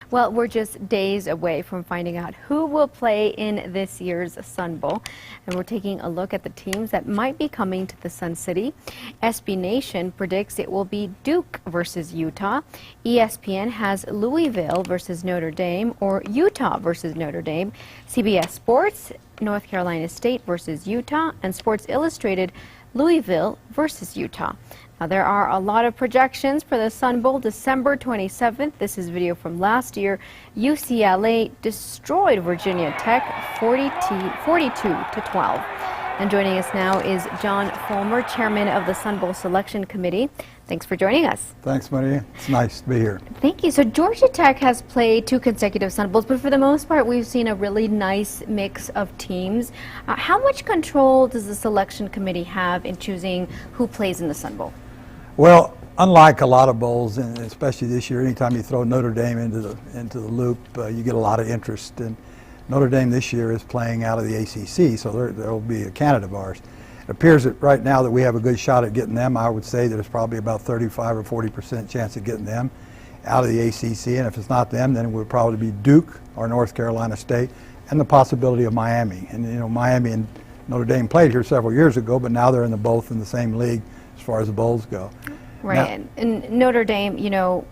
Well, we're just days away from finding out who will play in this year's Sun Bowl. And we're taking a look at the teams that might be coming to the Sun City. SB Nation predicts it will be Duke versus Utah. ESPN has Louisville versus Notre Dame or Utah versus Notre Dame. CBS Sports, North Carolina State versus Utah. And Sports Illustrated, Louisville versus Utah. Now, there are a lot of projections for the Sun Bowl, December 27th. This is video from last year. UCLA destroyed Virginia Tech 42-12. And joining us now is John Folmer, chairman of the Sun Bowl Selection Committee. Thanks for joining us. Thanks, Maria. It's nice to be here. Thank you. So Georgia Tech has played 2 consecutive Sun Bowls, but for the most part, we've seen a really nice mix of teams. How much control does the selection committee have in choosing who plays in the Sun Bowl? Well, unlike a lot of bowls, and especially this year, anytime you throw Notre Dame into the loop, you get a lot of interest. And Notre Dame this year is playing out of the ACC, so there will be a candidate of ours. It appears that right now that we have a good shot at getting them. I would say that there's probably about 35 or 40% chance of getting them out of the ACC. And if it's not them, then it would probably be Duke or North Carolina State, and the possibility of Miami. And you know, Miami and Notre Dame played here several years ago, but now they're both in the same league as far as the bowls go. Right, now, and Notre Dame, you know,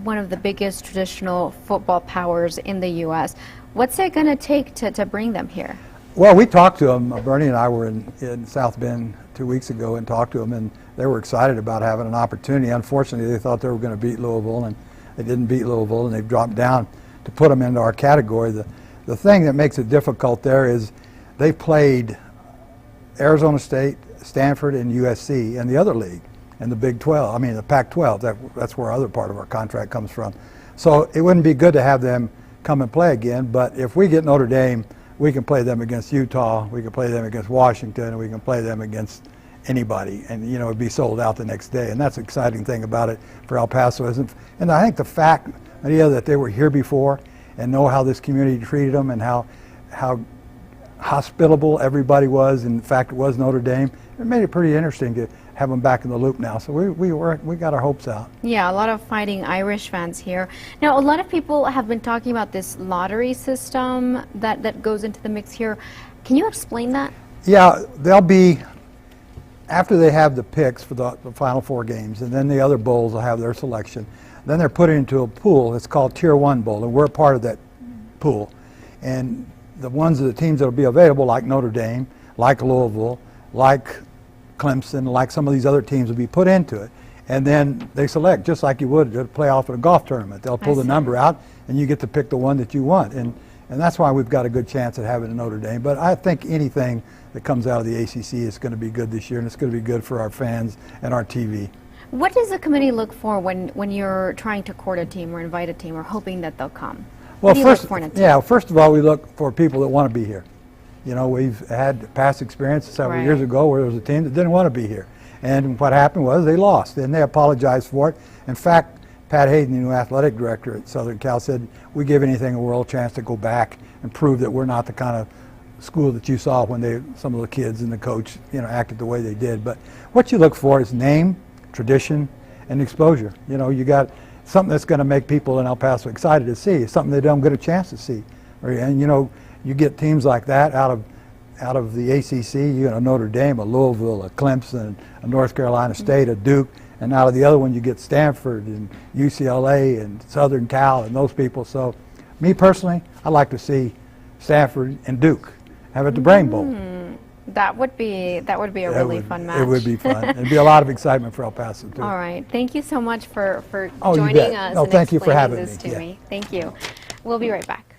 one of the biggest traditional football powers in the U.S. What's it going to take to bring them here? Well, we talked to them. Bernie and I were in South Bend 2 weeks ago and talked to them, and they were excited about having an opportunity. Unfortunately, they thought they were going to beat Louisville, and they didn't beat Louisville, and they've dropped down to put them into our category. The thing that makes it difficult there is they played Arizona State, Stanford, and USC in the other league, and the Big 12. I mean, the Pac-12. That's where other part of our contract comes from. So it wouldn't be good to have them come and play again. But if we get Notre Dame, we can play them against Utah. We can play them against Washington, and we can play them against anybody. And you know, it'd be sold out the next day. And that's the exciting thing about it for El Paso. And I think the fact, Maria, that they were here before and know how this community treated them and how hospitable everybody was. In fact, it was Notre Dame. It made it pretty interesting to have them back in the loop now. So we got our hopes out. Yeah, a lot of Fighting Irish fans here. Now, a lot of people have been talking about this lottery system that goes into the mix here. Can you explain that? Yeah, they'll be, after they have the picks for the Final 4 games, and then the other bowls will have their selection, then they're put into a pool. It's called Tier 1 Bowl, and we're a part of that pool. And the ones of the teams that will be available, like Notre Dame, like Louisville, like Clemson, like some of these other teams, will be put into it. And then they select, just like you would to play off at a golf tournament. They'll pull the number out, and you get to pick the one that you want. And that's why we've got a good chance at having a Notre Dame. But I think anything that comes out of the ACC is going to be good this year, and it's going to be good for our fans and our TV. What does the committee look for when you're trying to court a team or invite a team or hoping that they'll come? Well, first of all, we look for people that want to be here. You know, we've had past experience several years ago where there was a team that didn't want to be here. And what happened was they lost, and they apologized for it. In fact, Pat Hayden, the new athletic director at Southern Cal, said, we give anything a world chance to go back and prove that we're not the kind of school that you saw when some of the kids and the coach, you know, acted the way they did. But what you look for is name, tradition, and exposure. You know, you got something that's going to make people in El Paso excited to see, something they don't get a chance to see. And you know, you get teams like that out of the ACC, you know, Notre Dame, a Louisville, a Clemson, a North Carolina State, a Duke, and out of the other one you get Stanford and UCLA and Southern Cal and those people. So me personally, I'd like to see Stanford and Duke have it the Brain Bowl. That would be a really fun match. It would be fun. It'd be a lot of excitement for El Paso too. All right. Thank you so much for joining us and thank you for explaining having this to me. Thank you. We'll be right back.